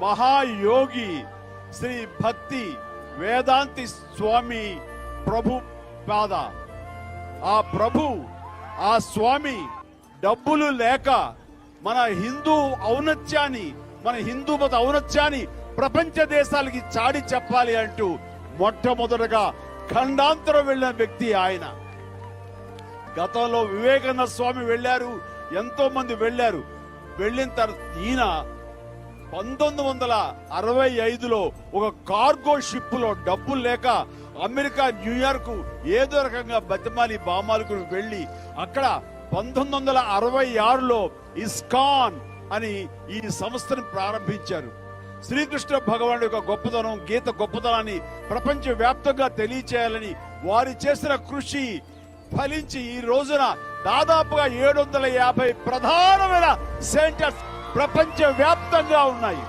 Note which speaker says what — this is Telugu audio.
Speaker 1: మహాయోగి శ్రీ భక్తి వేదాంతి స్వామి ప్రభు పాద. ఆ స్వామి డబ్బులు లేక మన హిందూ మత ఔన్నత్యాన్ని ప్రపంచ దేశాలకి చాటి చెప్పాలి అంటూ మొట్టమొదటగా ఖండాంతరం వెళ్ళిన వ్యక్తి ఆయన. గతంలో వివేకానంద స్వామి వెళ్ళారు, ఎంతో మంది వెళ్ళారు. వెళ్ళిన తర్వాత ఈయన 1965లో ఒక కార్గో షిప్ లో డబ్బులు లేక అమెరికా న్యూయార్క్ ఏదో రకంగా బతిమాలి బామాలకు వెళ్లి అక్కడ 1966లో ఇస్కాన్ అని ఈ సంస్థను ప్రారంభించారు. శ్రీకృష్ణ భగవానుడి యొక్క గొప్పతనం, గీత గొప్పతనాన్ని ప్రపంచ వ్యాప్తంగా తెలియచేయాలని వారి చేసిన కృషి ఫలించి ఈ రోజున దాదాపుగా 750 ప్రధానమైన సెంటర్స్ ప్రపంచ వ్యాప్తంగా ఉన్నాయి.